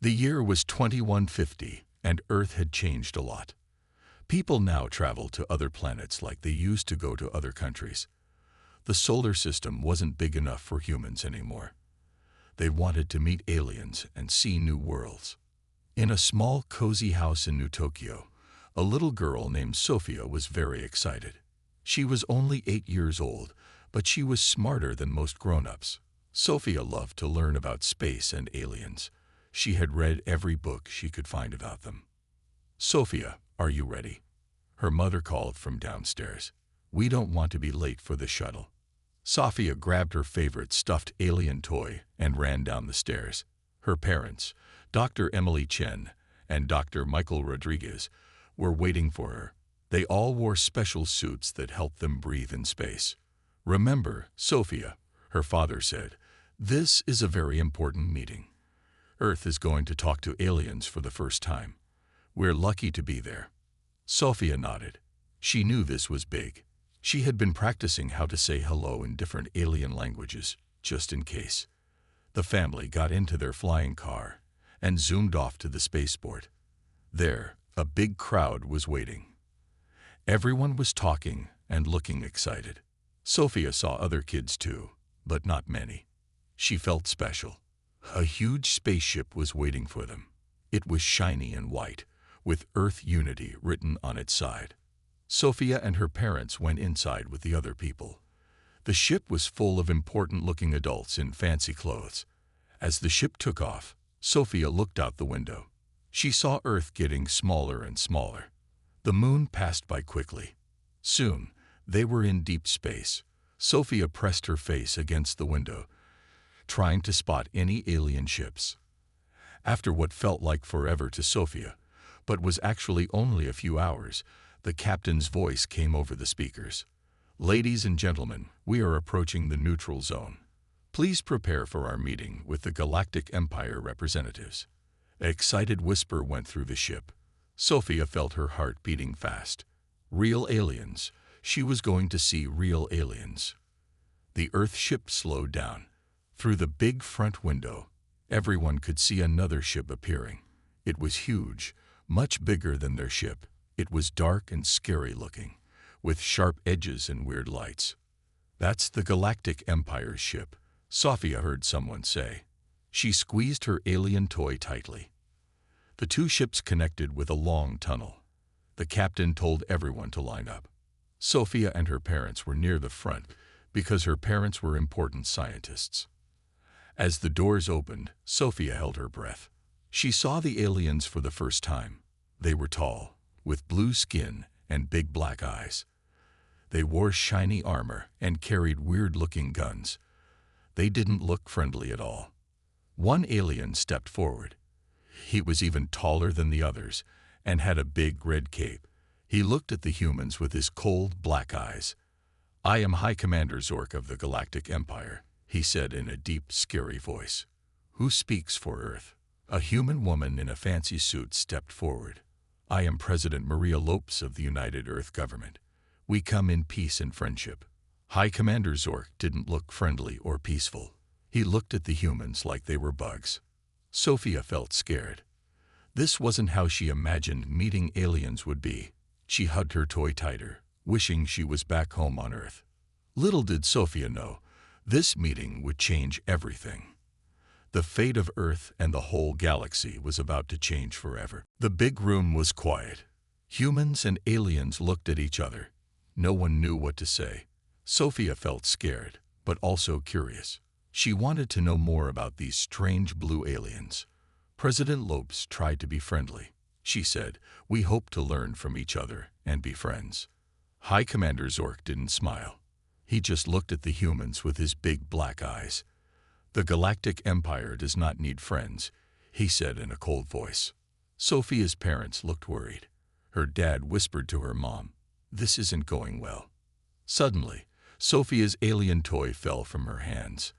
The year was 2150, and Earth had changed a lot. People now traveled to other planets like they used to go to other countries. The solar system wasn't big enough for humans anymore. They wanted to meet aliens and see new worlds. In a small, cozy house in New Tokyo, a little girl named Sophia was very excited. She was only 8 years old, but she was smarter than most grown-ups. Sophia loved to learn about space and aliens. She had read every book she could find about them. "Sophia, are you ready?" her mother called from downstairs. "We don't want to be late for the shuttle." Sophia grabbed her favorite stuffed alien toy and ran down the stairs. Her parents, Dr. Emily Chen and Dr. Michael Rodriguez, were waiting for her. They all wore special suits that helped them breathe in space. "Remember, Sophia," her father said, "this is a very important meeting. Earth is going to talk to aliens for the first time. We're lucky to be there." Sophia nodded. She knew this was big. She had been practicing how to say hello in different alien languages, just in case. The family got into their flying car and zoomed off to the spaceport. There, a big crowd was waiting. Everyone was talking and looking excited. Sophia saw other kids too, but not many. She felt special. A huge spaceship was waiting for them. It was shiny and white, with Earth Unity written on its side. Sophia and her parents went inside with the other people. The ship was full of important-looking adults in fancy clothes. As the ship took off, Sophia looked out the window. She saw Earth getting smaller and smaller. The moon passed by quickly. Soon, they were in deep space. Sophia pressed her face against the window, trying to spot any alien ships. After what felt like forever to Sophia, but was actually only a few hours, the captain's voice came over the speakers. "Ladies and gentlemen, we are approaching the neutral zone. Please prepare for our meeting with the Galactic Empire representatives." An excited whisper went through the ship. Sophia felt her heart beating fast. Real aliens. She was going to see real aliens. The Earth ship slowed down. Through the big front window, everyone could see another ship appearing. It was huge, much bigger than their ship. It was dark and scary looking, with sharp edges and weird lights. "That's the Galactic Empire's ship," Sophia heard someone say. She squeezed her alien toy tightly. The two ships connected with a long tunnel. The captain told everyone to line up. Sophia and her parents were near the front because her parents were important scientists. As the doors opened, Sophia held her breath. She saw the aliens for the first time. They were tall, with blue skin and big black eyes. They wore shiny armor and carried weird-looking guns. They didn't look friendly at all. One alien stepped forward. He was even taller than the others and had a big red cape. He looked at the humans with his cold, black eyes. "I am High Commander Zork of the Galactic Empire," he said in a deep, scary voice. "Who speaks for Earth?" A human woman in a fancy suit stepped forward. "I am President Maria Lopes of the United Earth Government. We come in peace and friendship." High Commander Zork didn't look friendly or peaceful. He looked at the humans like they were bugs. Sophia felt scared. This wasn't how she imagined meeting aliens would be. She hugged her toy tighter, wishing she was back home on Earth. Little did Sophia know, this meeting would change everything. The fate of Earth and the whole galaxy was about to change forever. The big room was quiet. Humans and aliens looked at each other. No one knew what to say. Sophia felt scared, but also curious. She wanted to know more about these strange blue aliens. President Lopes tried to be friendly. She said, "We hope to learn from each other and be friends." High Commander Zork didn't smile. He just looked at the humans with his big black eyes. "The Galactic Empire does not need friends," he said in a cold voice. Sophia's parents looked worried. Her dad whispered to her mom, "This isn't going well." Suddenly, Sophia's alien toy fell from her hands.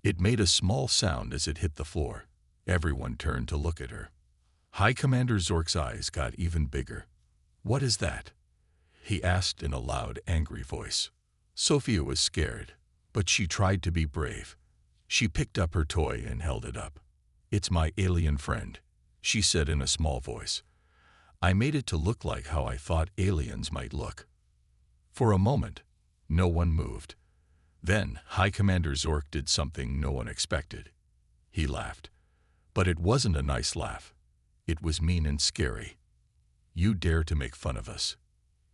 It made a small sound as it hit the floor. Everyone turned to look at her. High Commander Zork's eyes got even bigger. "What is that?" he asked in a loud, angry voice. Sophia was scared, but she tried to be brave. She picked up her toy and held it up. "It's my alien friend," she said in a small voice. "I made it to look like how I thought aliens might look." For a moment, no one moved. Then High Commander Zork did something no one expected. He laughed. But it wasn't a nice laugh. It was mean and scary. "You dare to make fun of us,"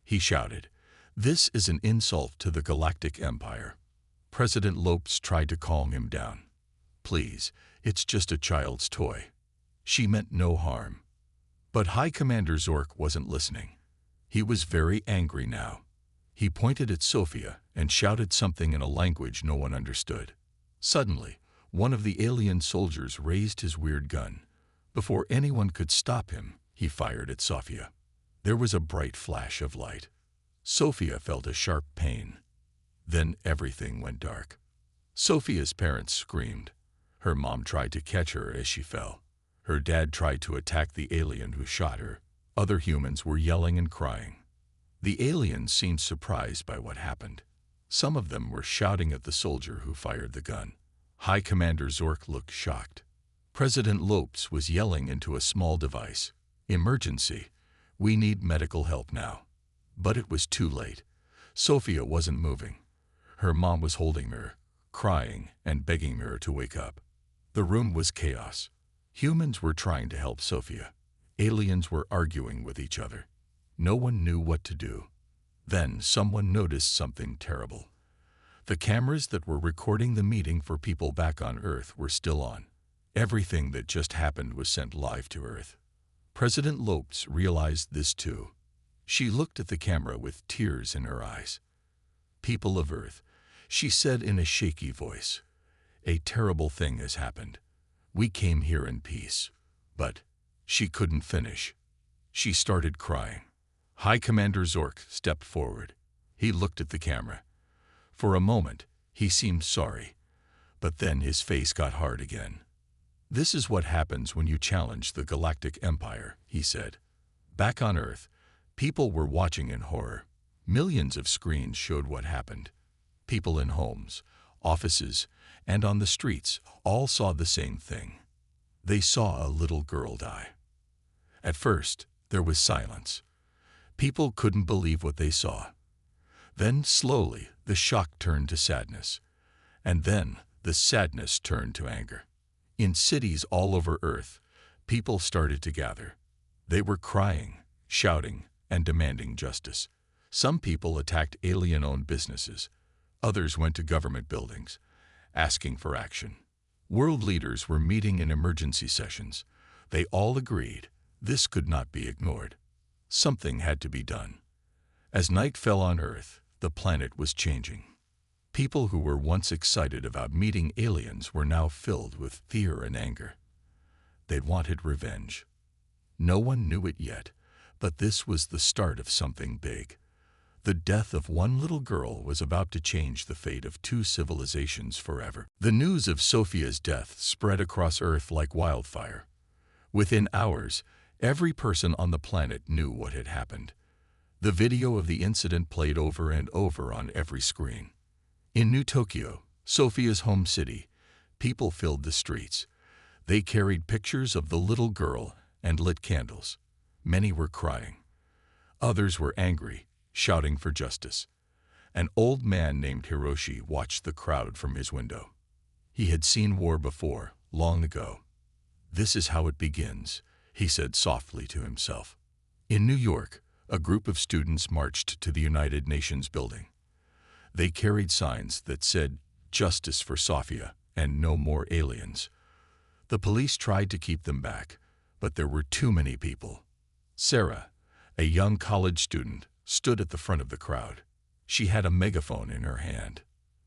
he shouted. "This is an insult to the Galactic Empire." President Lopes tried to calm him down. "Please, it's just a child's toy. She meant no harm." But High Commander Zork wasn't listening. He was very angry now. He pointed at Sophia and shouted something in a language no one understood. Suddenly, one of the alien soldiers raised his weird gun. Before anyone could stop him, he fired at Sophia. There was a bright flash of light. Sophia felt a sharp pain. Then everything went dark. Sophia's parents screamed. Her mom tried to catch her as she fell. Her dad tried to attack the alien who shot her. Other humans were yelling and crying. The aliens seemed surprised by what happened. Some of them were shouting at the soldier who fired the gun. High Commander Zork looked shocked. President Lopes was yelling into a small device. "Emergency. We need medical help now." But it was too late. Sophia wasn't moving. Her mom was holding her, crying and begging her to wake up. The room was chaos. Humans were trying to help Sophia. Aliens were arguing with each other. No one knew what to do. Then someone noticed something terrible. The cameras that were recording the meeting for people back on Earth were still on. Everything that just happened was sent live to Earth. President Lopes realized this too. She looked at the camera with tears in her eyes. "People of Earth," she said in a shaky voice, "a terrible thing has happened. We came here in peace." But she couldn't finish. She started crying. High Commander Zork stepped forward. He looked at the camera. For a moment, he seemed sorry, but then his face got hard again. "This is what happens when you challenge the Galactic Empire," he said. Back on Earth, people were watching in horror. Millions of screens showed what happened. People in homes, offices, and on the streets all saw the same thing. They saw a little girl die. At first, there was silence. People couldn't believe what they saw. Then, slowly, the shock turned to sadness. And then, the sadness turned to anger. In cities all over Earth, people started to gather. They were crying, shouting, and demanding justice. Some people attacked alien-owned businesses. Others went to government buildings, asking for action. World leaders were meeting in emergency sessions. They all agreed this could not be ignored. Something had to be done. As night fell on Earth, the planet was changing. People who were once excited about meeting aliens were now filled with fear and anger. They wanted revenge. No one knew it yet, but this was the start of something big. The death of one little girl was about to change the fate of two civilizations forever. The news of Sophia's death spread across Earth like wildfire. Within hours, every person on the planet knew what had happened. The video of the incident played over and over on every screen. In New Tokyo, Sophia's home city, people filled the streets. They carried pictures of the little girl and lit candles. Many were crying. Others were angry, shouting for justice. An old man named Hiroshi watched the crowd from his window. He had seen war before, long ago. "This is how it begins," he said softly to himself. In New York, a group of students marched to the United Nations building. They carried signs that said, "Justice for Sophia," and "No more aliens." The police tried to keep them back, but there were too many people. Sarah, a young college student, stood at the front of the crowd. She had a megaphone in her hand.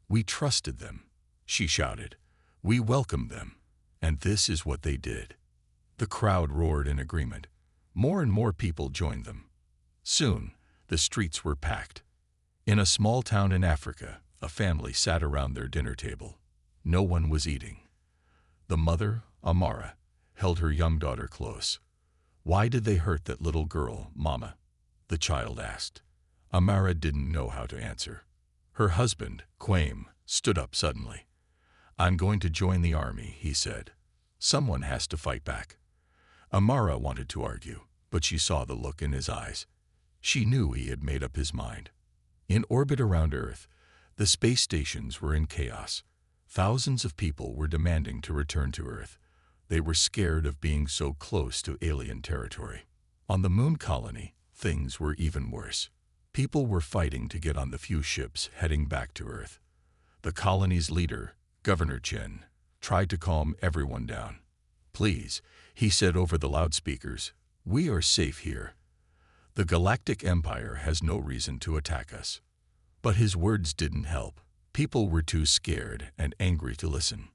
"We trusted them," she shouted. "We welcomed them." And this is what they did. The crowd roared in agreement. More and more people joined them. Soon, the streets were packed. In a small town in Africa, a family sat around their dinner table. No one was eating. The mother, Amara, held her young daughter close. "Why did they hurt that little girl, Mama?" the child asked. Amara didn't know how to answer. Her husband, Quame, stood up suddenly. "I'm going to join the army," he said. Someone has to fight back. Amara wanted to argue, but she saw the look in his eyes. She knew he had made up his mind. In orbit around Earth, the space stations were in chaos. Thousands of people were demanding to return to Earth. They were scared of being so close to alien territory. On the moon colony, things were even worse. People were fighting to get on the few ships heading back to Earth. The colony's leader, Governor Chen, tried to calm everyone down. "Please," he said over the loudspeakers, "we are safe here. The Galactic Empire has no reason to attack us." But his words didn't help. People were too scared and angry to listen.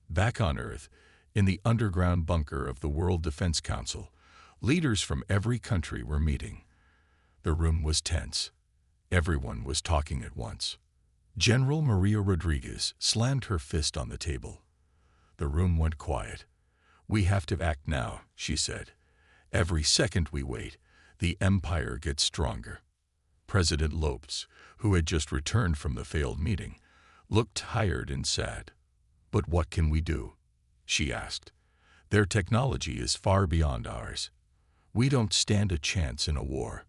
Back on Earth, in the underground bunker of the World Defense Council, leaders from every country were meeting. The room was tense. Everyone was talking at once. General Maria Rodriguez slammed her fist on the table. The room went quiet. "We have to act now," she said. "Every second we wait, the Empire gets stronger." President Lopes, who had just returned from the failed meeting, looked tired and sad. "But what can we do?" she asked. "Their technology is far beyond ours. We don't stand a chance in a war."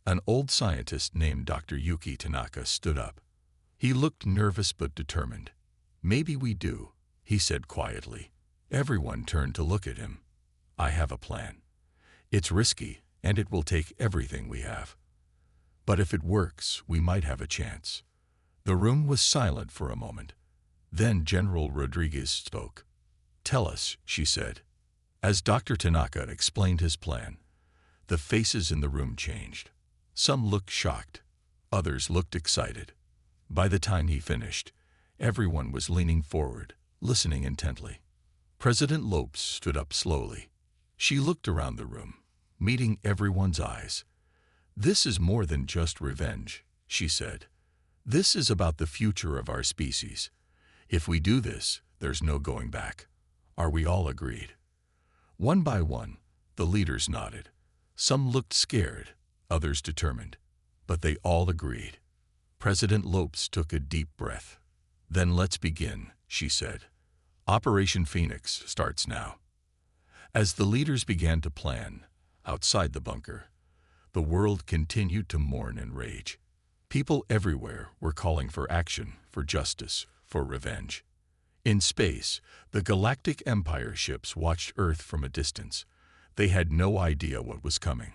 An old scientist named Dr. Yuki Tanaka stood up. He looked nervous but determined. "Maybe we do," he said quietly. Everyone turned to look at him. "I have a plan. It's risky, and it will take everything we have. But if it works, we might have a chance." The room was silent for a moment. Then General Rodriguez spoke. "Tell us," she said. As Dr. Tanaka explained his plan, the faces in the room changed. Some looked shocked. Others looked excited. By the time he finished, everyone was leaning forward, listening intently. President Lopes stood up slowly. She looked around the room, meeting everyone's eyes. "This is more than just revenge," she said. "This is about the future of our species. If we do this, there's no going back. Are we all agreed?" One by one, the leaders nodded. Some looked scared, others determined, but they all agreed. President Lopes took a deep breath. "Then let's begin," she said. "Operation Phoenix starts now." As the leaders began to plan, outside the bunker, the world continued to mourn and rage. People everywhere were calling for action, for justice, for revenge. In space, the Galactic Empire ships watched Earth from a distance. They had no idea what was coming.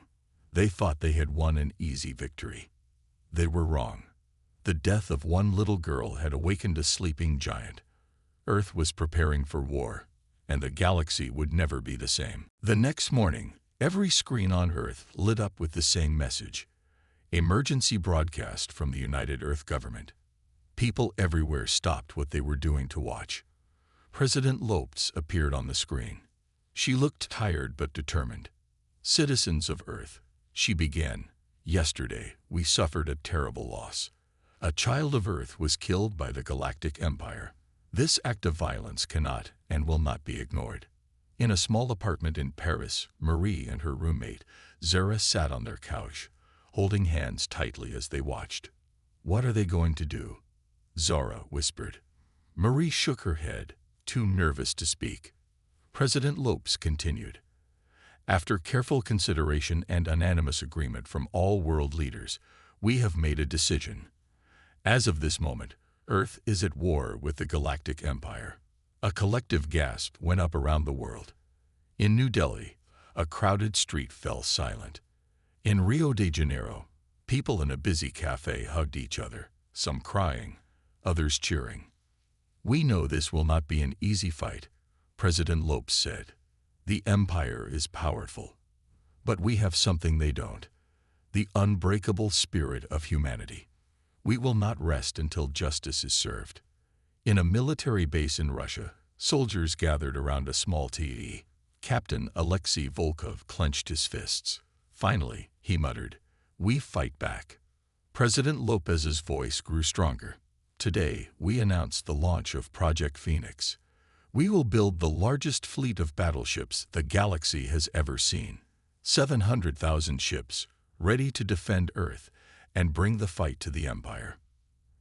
They thought they had won an easy victory. They were wrong. The death of one little girl had awakened a sleeping giant. Earth was preparing for war, and the galaxy would never be the same. The next morning, every screen on Earth lit up with the same message: emergency broadcast from the United Earth government. People everywhere stopped what they were doing to watch. President Lopes appeared on the screen. She looked tired but determined. "Citizens of Earth," she began, "yesterday we suffered a terrible loss. A child of Earth was killed by the Galactic Empire. This act of violence cannot and will not be ignored." In a small apartment in Paris, Marie and her roommate, Zara, sat on their couch, holding hands tightly as they watched. "What are they going to do?" Zara whispered. Marie shook her head, too nervous to speak. President Lopes continued. "After careful consideration and unanimous agreement from all world leaders, we have made a decision. As of this moment, Earth is at war with the Galactic Empire." A collective gasp went up around the world. In New Delhi, a crowded street fell silent. In Rio de Janeiro, people in a busy cafe hugged each other, some crying, others cheering. "We know this will not be an easy fight," President Lopes said. "The Empire is powerful. But we have something they don't: the unbreakable spirit of humanity. We will not rest until justice is served." In a military base in Russia, soldiers gathered around a small TV. Captain Alexei Volkov clenched his fists. Finally, he muttered, "We fight back." President Lopez's voice grew stronger. "Today, we announced the launch of Project Phoenix. We will build the largest fleet of battleships the galaxy has ever seen. 700,000 ships, ready to defend Earth and bring the fight to the Empire."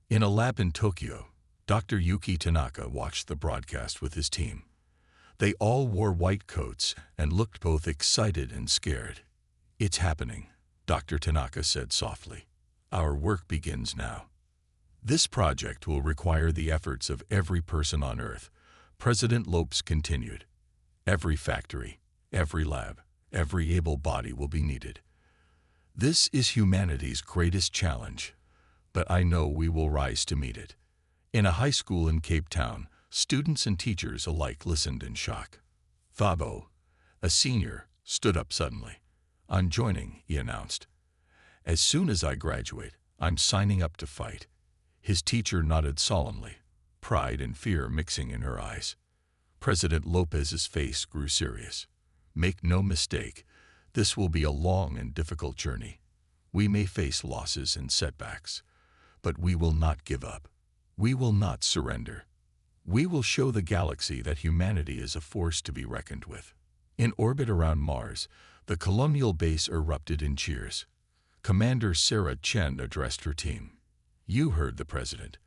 In a lab in Tokyo, Dr. Yuki Tanaka watched the broadcast with his team. They all wore white coats and looked both excited and scared. "It's happening," Dr. Tanaka said softly. "Our work begins now." "This project will require the efforts of every person on Earth," President Lopes continued. "Every factory, every lab, every able body will be needed. This is humanity's greatest challenge, but I know we will rise to meet it." In a high school in Cape Town, students and teachers alike listened in shock. Thabo, a senior, stood up suddenly. "I'm joining," he announced. "As soon as I graduate, I'm signing up to fight." His teacher nodded solemnly, pride and fear mixing in her eyes. President Lopez's face grew serious. "Make no mistake, this will be a long and difficult journey. We may face losses and setbacks, but we will not give up. We will not surrender. We will show the galaxy that humanity is a force to be reckoned with." In orbit around Mars, the colonial base erupted in cheers. Commander Sarah Chen addressed her team. "You heard the President.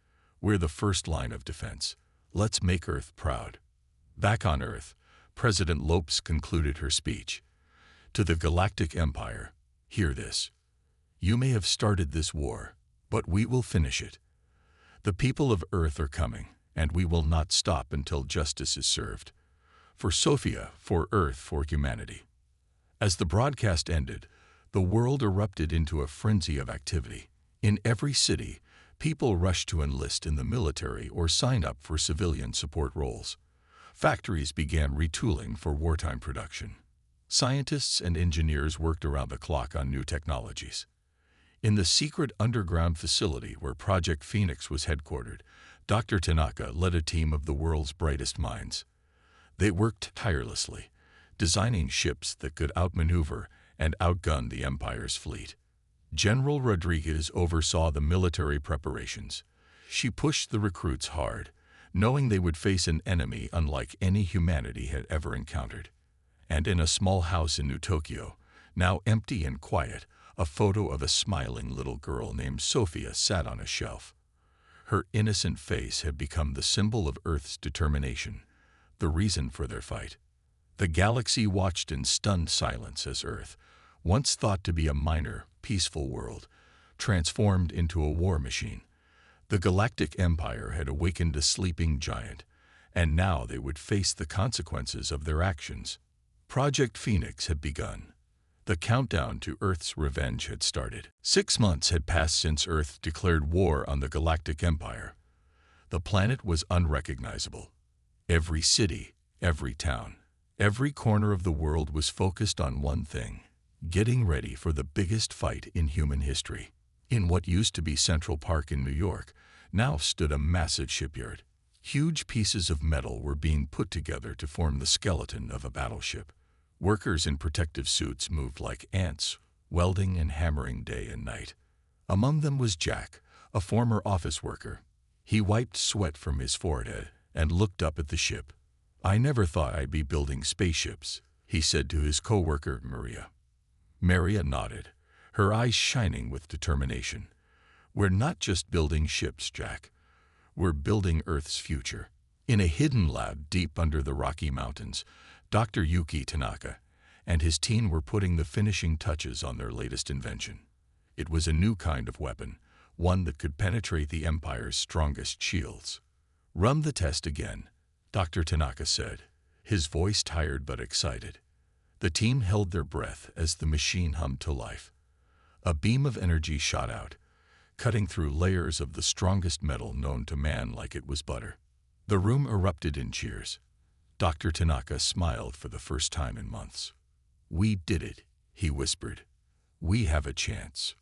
We're the first line of defense. Let's make Earth proud." Back on Earth, President Lopes concluded her speech. "To the Galactic Empire, hear this. You may have started this war, but we will finish it. The people of Earth are coming, and we will not stop until justice is served. For Sophia, for Earth, for humanity." As the broadcast ended, the world erupted into a frenzy of activity. In every city, people rushed to enlist in the military or sign up for civilian support roles. Factories began retooling for wartime production. Scientists and engineers worked around the clock on new technologies. In the secret underground facility where Project Phoenix was headquartered, Dr. Tanaka led a team of the world's brightest minds. They worked tirelessly, designing ships that could outmaneuver and outgun the Empire's fleet. General Rodriguez oversaw the military preparations. She pushed the recruits hard, knowing they would face an enemy unlike any humanity had ever encountered. And in a small house in New Tokyo, now empty and quiet, a photo of a smiling little girl named Sophia sat on a shelf. Her innocent face had become the symbol of Earth's determination, the reason for their fight. The galaxy watched in stunned silence as Earth, once thought to be a minor, peaceful world, transformed into a war machine. The Galactic Empire had awakened a sleeping giant, and now they would face the consequences of their actions. Project Phoenix had begun. The countdown to Earth's revenge had started. 6 months had passed since Earth declared war on the Galactic Empire. The planet was unrecognizable. Every city, every town, every corner of the world was focused on one thing: getting ready for the biggest fight in human history. In what used to be Central Park in New York, now stood a massive shipyard. Huge pieces of metal were being put together to form the skeleton of a battleship. Workers in protective suits moved like ants, welding and hammering day and night. Among them was Jack, a former office worker. He wiped sweat from his forehead and looked up at the ship. "I never thought I'd be building spaceships," he said to his co-worker, Maria. Maria nodded, her eyes shining with determination. "We're not just building ships, Jack. We're building Earth's future." In a hidden lab deep under the Rocky Mountains, Dr. Yuki Tanaka and his team were putting the finishing touches on their latest invention. It was a new kind of weapon, one that could penetrate the Empire's strongest shields. "Run the test again," Dr. Tanaka said, his voice tired but excited. The team held their breath as the machine hummed to life. A beam of energy shot out, cutting through layers of the strongest metal known to man like it was butter. The room erupted in cheers. Dr. Tanaka smiled for the first time in months. "We did it," he whispered. "We have a chance."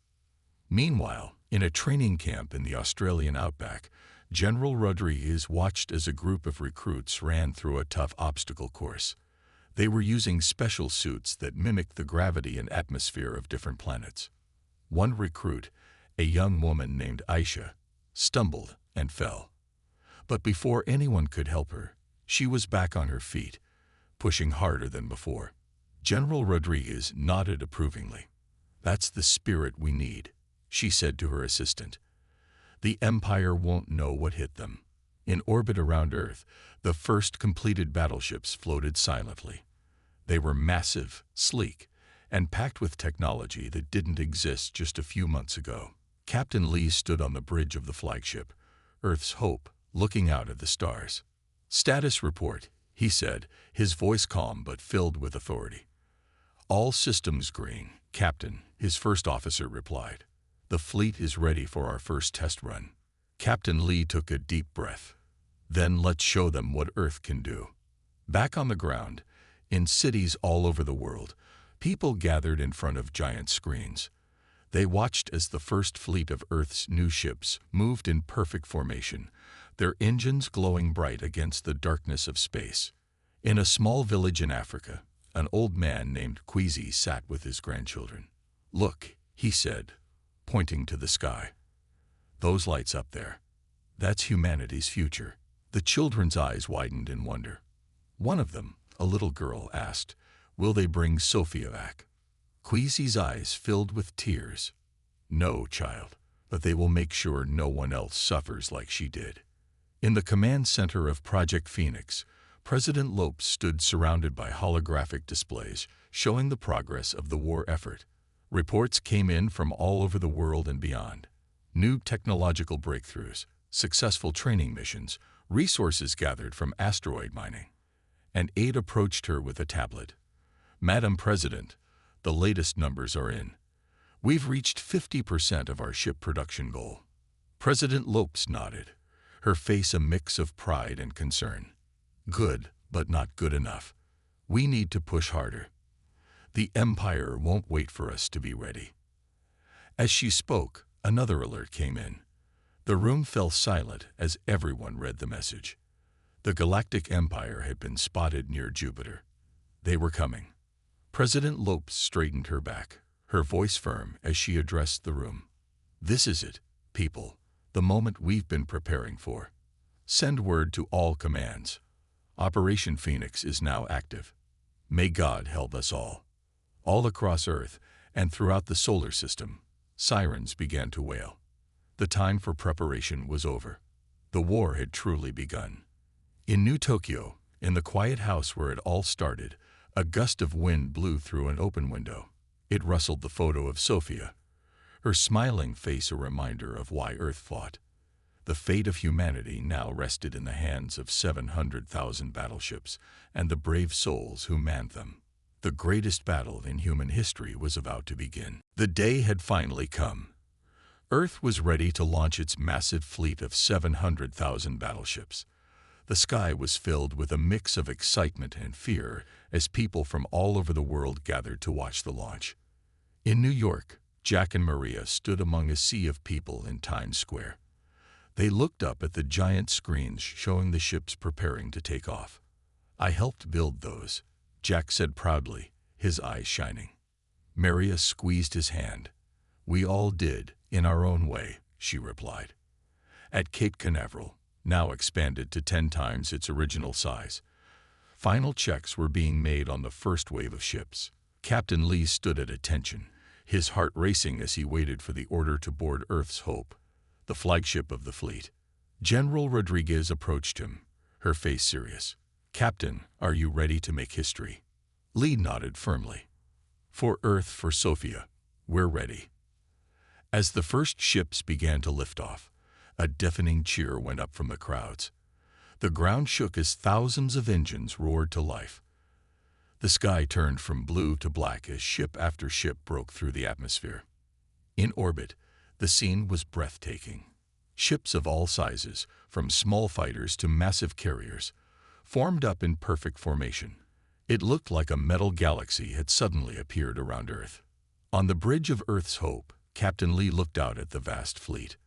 Meanwhile, in a training camp in the Australian outback, General Rodriguez watched as a group of recruits ran through a tough obstacle course. They were using special suits that mimicked the gravity and atmosphere of different planets. One recruit, a young woman named Aisha, stumbled and fell. But before anyone could help her, she was back on her feet, pushing harder than before. General Rodriguez nodded approvingly. "That's the spirit we need," she said to her assistant. "The Empire won't know what hit them. In orbit around Earth, the first completed battleships floated silently. They were massive, sleek, and packed with technology that didn't exist just a few months ago. Captain Lee stood on the bridge of the flagship, Earth's Hope, looking out at the stars. "Status report," he said, his voice calm but filled with authority. "All systems green, Captain," his first officer replied. "The fleet is ready for our first test run." Captain Lee took a deep breath. "Then let's show them what Earth can do." Back on the ground, in cities all over the world, people gathered in front of giant screens. They watched as the first fleet of Earth's new ships moved in perfect formation, their engines glowing bright against the darkness of space. In a small village in Africa, an old man named Kwesi sat with his grandchildren. "Look," he said, pointing to the sky. "Those lights up there. That's humanity's future." The children's eyes widened in wonder. One of them, a little girl, asked, "Will they bring Sophia back?" Kwesi's eyes filled with tears. "No, child, but they will make sure no one else suffers like she did." In the command center of Project Phoenix, President Lopes stood surrounded by holographic displays showing the progress of the war effort. Reports came in from all over the world and beyond. New technological breakthroughs, successful training missions, resources gathered from asteroid mining. And aide approached her with a tablet. "Madam President, the latest numbers are in. We've reached 50% of our ship production goal." President Lopes nodded, her face a mix of pride and concern. "Good, but not good enough. We need to push harder. The Empire won't wait for us to be ready." As she spoke, another alert came in. The room fell silent as everyone read the message. The Galactic Empire had been spotted near Jupiter. They were coming. President Lopes straightened her back, her voice firm as she addressed the room. "This is it, people, the moment we've been preparing for. Send word to all commands. Operation Phoenix is now active. May God help us all." All across Earth and throughout the solar system, sirens began to wail. The time for preparation was over. The war had truly begun. In New Tokyo, in the quiet house where it all started, a gust of wind blew through an open window. It rustled the photo of Sophia, her smiling face a reminder of why Earth fought. The fate of humanity now rested in the hands of 700,000 battleships and the brave souls who manned them. The greatest battle in human history was about to begin. The day had finally come. Earth was ready to launch its massive fleet of 700,000 battleships. The sky was filled with a mix of excitement and fear as people from all over the world gathered to watch the launch. In New York, Jack and Maria stood among a sea of people in Times Square. They looked up at the giant screens showing the ships preparing to take off. "I helped build those," Jack said proudly, his eyes shining. Maria squeezed his hand. "We all did, in our own way," she replied. At Cape Canaveral, now expanded to 10 times its original size, final checks were being made on the first wave of ships. Captain Lee stood at attention, his heart racing as he waited for the order to board Earth's Hope, the flagship of the fleet. General Rodriguez approached him, her face serious. "Captain, are you ready to make history?" Lee nodded firmly. "For Earth, for Sophia, we're ready." As the first ships began to lift off, a deafening cheer went up from the crowds. The ground shook as thousands of engines roared to life. The sky turned from blue to black as ship after ship broke through the atmosphere. In orbit, the scene was breathtaking. Ships of all sizes, from small fighters to massive carriers, formed up in perfect formation. It looked like a metal galaxy had suddenly appeared around Earth. On the bridge of Earth's Hope, Captain Lee looked out at the vast fleet.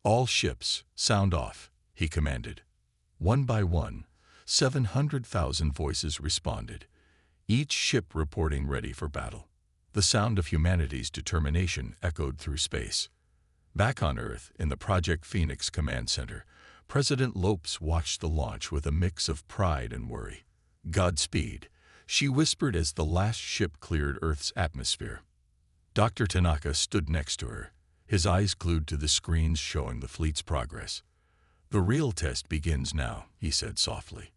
"All ships, sound off," he commanded. One by one, 700,000 voices responded, each ship reporting ready for battle. The sound of humanity's determination echoed through space. Back on Earth, in the Project Phoenix Command Center, President Lopes watched the launch with a mix of pride and worry. "Godspeed," she whispered as the last ship cleared Earth's atmosphere. Dr. Tanaka stood next to her, his eyes glued to the screens showing the fleet's progress. "The real test begins now," he said softly.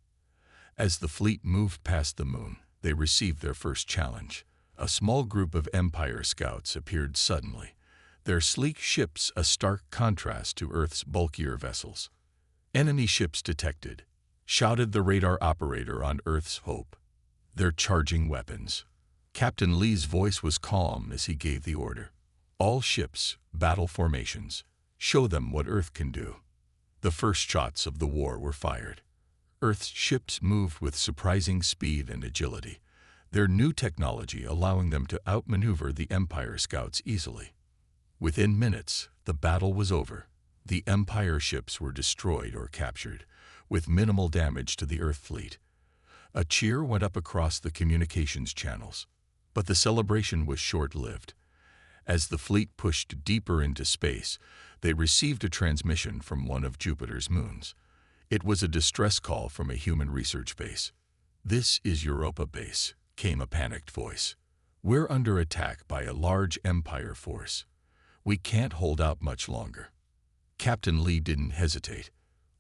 As the fleet moved past the moon, they received their first challenge. A small group of Empire scouts appeared suddenly, their sleek ships a stark contrast to Earth's bulkier vessels. "Enemy ships detected," shouted the radar operator on Earth's Hope. "They're charging weapons." Captain Lee's voice was calm as he gave the order. "All ships, battle formations. Show them what Earth can do." The first shots of the war were fired. Earth's ships moved with surprising speed and agility, their new technology allowing them to outmaneuver the Empire scouts easily. Within minutes, the battle was over. The Empire ships were destroyed or captured, with minimal damage to the Earth fleet. A cheer went up across the communications channels, but the celebration was short-lived. As the fleet pushed deeper into space, they received a transmission from one of Jupiter's moons. It was a distress call from a human research base. "This is Europa Base," came a panicked voice. "We're under attack by a large Empire force. We can't hold out much longer." Captain Lee didn't hesitate.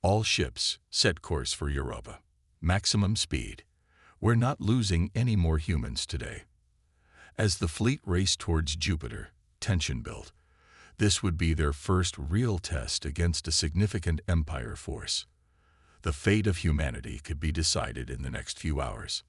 "All ships, set course for Europa. Maximum speed. We're not losing any more humans today." As the fleet raced towards Jupiter, tension built. This would be their first real test against a significant Empire force. The fate of humanity could be decided in the next few hours.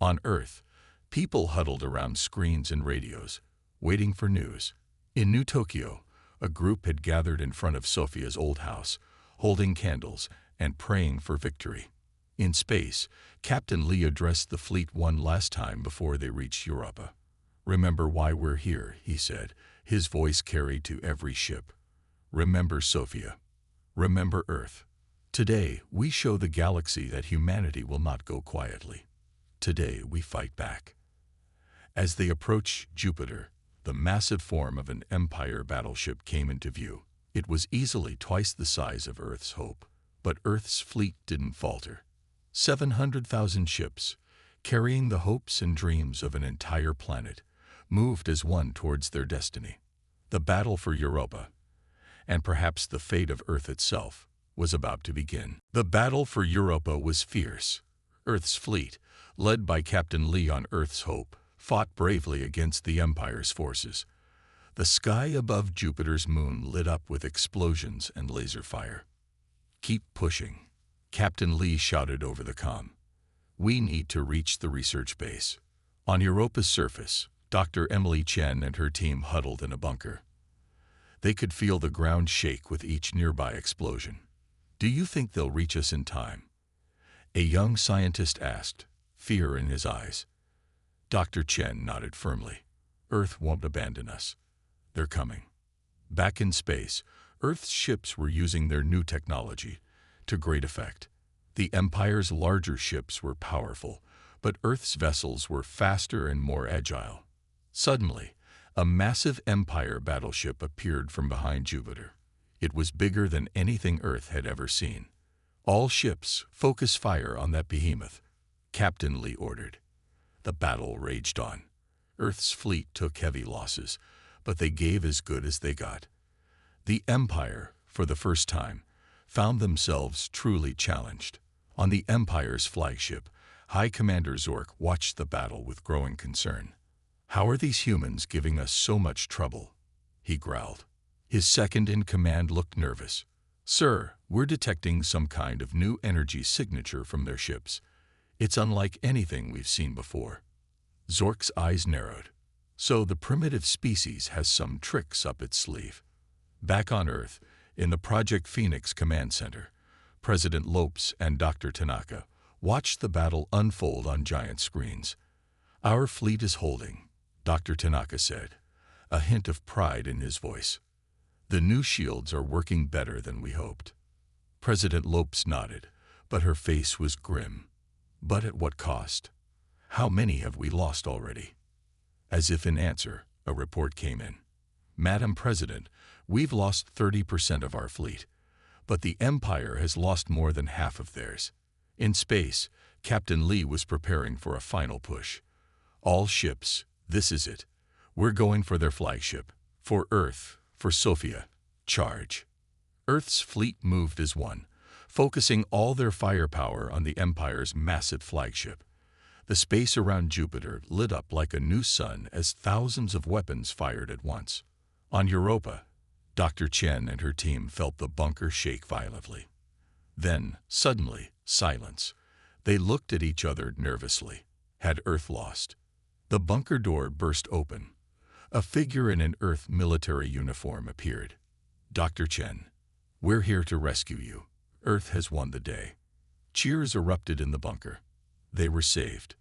On Earth, people huddled around screens and radios, waiting for news. In New Tokyo, a group had gathered in front of Sophia's old house, holding candles and praying for victory. In space, Captain Lee addressed the fleet one last time before they reached Europa. "Remember why we're here," he said, his voice carried to every ship. "Remember Sophia. Remember Earth. Today, we show the galaxy that humanity will not go quietly. Today, we fight back." As they approached Jupiter, the massive form of an Empire battleship came into view. It was easily twice the size of Earth's Hope, but Earth's fleet didn't falter. 700,000 ships, carrying the hopes and dreams of an entire planet, moved as one towards their destiny. The battle for Europa, and perhaps the fate of Earth itself, was about to begin. The battle for Europa was fierce. Earth's fleet, led by Captain Lee on Earth's Hope, fought bravely against the Empire's forces. The sky above Jupiter's moon lit up with explosions and laser fire. "Keep pushing," Captain Lee shouted over the comm. "We need to reach the research base." On Europa's surface, Dr. Emily Chen and her team huddled in a bunker. They could feel the ground shake with each nearby explosion. "Do you think they'll reach us in time?" a young scientist asked, fear in his eyes. Dr. Chen nodded firmly. "Earth won't abandon us. They're coming." Back in space, Earth's ships were using their new technology to great effect. The Empire's larger ships were powerful, but Earth's vessels were faster and more agile. Suddenly, a massive Empire battleship appeared from behind Jupiter. It was bigger than anything Earth had ever seen. "All ships, focus fire on that behemoth," Captain Lee ordered. The battle raged on. Earth's fleet took heavy losses, but they gave as good as they got. The Empire, for the first time, found themselves truly challenged. On the Empire's flagship, High Commander Zork watched the battle with growing concern. "How are these humans giving us so much trouble?" he growled. His second-in-command looked nervous. "Sir, we're detecting some kind of new energy signature from their ships. It's unlike anything we've seen before." Zork's eyes narrowed. So the primitive species has some tricks up its sleeve. Back on Earth, in the Project Phoenix Command Center, President Lopes and Dr. Tanaka watched the battle unfold on giant screens. "Our fleet is holding," Dr. Tanaka said, a hint of pride in his voice. "The new shields are working better than we hoped." President Lopes nodded, but her face was grim. "But at what cost? How many have we lost already?" As if in answer, a report came in. "Madam President, we've lost 30% of our fleet, but the Empire has lost more than half of theirs." In space, Captain Lee was preparing for a final push. "All ships, this is it. We're going for their flagship. For Earth, for Sophia. Charge." Earth's fleet moved as one, focusing all their firepower on the Empire's massive flagship. The space around Jupiter lit up like a new sun as thousands of weapons fired at once. On Europa, Dr. Chen and her team felt the bunker shake violently. Then, suddenly, silence. They looked at each other nervously. Had Earth lost? The bunker door burst open. A figure in an Earth military uniform appeared. Dr. Chen, we're here to rescue you. Earth has won the day. Cheers erupted in the bunker. They were saved.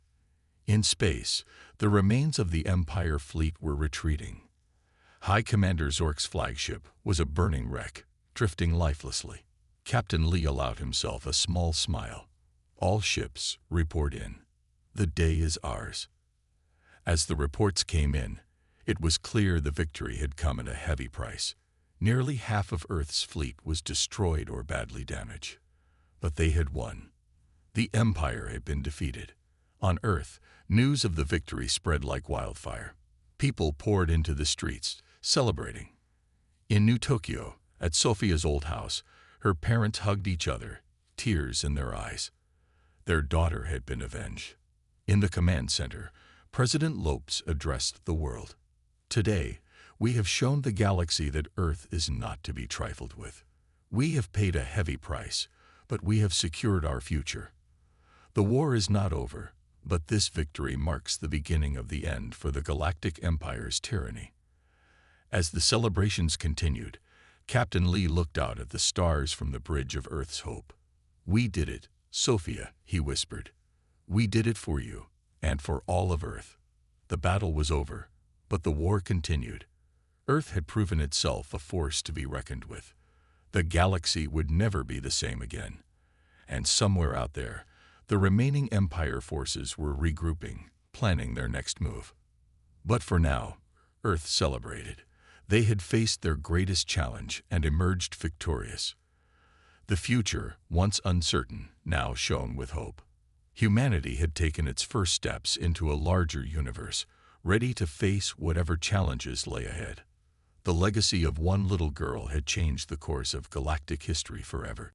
In space, the remains of the Empire fleet were retreating. High Commander Zork's flagship was a burning wreck, drifting lifelessly. Captain Lee allowed himself a small smile. All ships, report in. The day is ours. As the reports came in, it was clear the victory had come at a heavy price. Nearly half of Earth's fleet was destroyed or badly damaged. But they had won. The Empire had been defeated. On Earth, news of the victory spread like wildfire. People poured into the streets, celebrating. In New Tokyo, at Sophia's old house, her parents hugged each other, tears in their eyes. Their daughter had been avenged. In the command center, President Lopes addressed the world. Today, we have shown the galaxy that Earth is not to be trifled with. We have paid a heavy price, but we have secured our future. The war is not over, but this victory marks the beginning of the end for the Galactic Empire's tyranny. As the celebrations continued, Captain Lee looked out at the stars from the bridge of Earth's hope. We did it, Sophia, he whispered. We did it for you, and for all of Earth. The battle was over, but the war continued. Earth had proven itself a force to be reckoned with. The galaxy would never be the same again. And somewhere out there, the remaining Empire forces were regrouping, planning their next move. But for now, Earth celebrated. They had faced their greatest challenge and emerged victorious. The future, once uncertain, now shone with hope. Humanity had taken its first steps into a larger universe, ready to face whatever challenges lay ahead. The legacy of one little girl had changed the course of galactic history forever.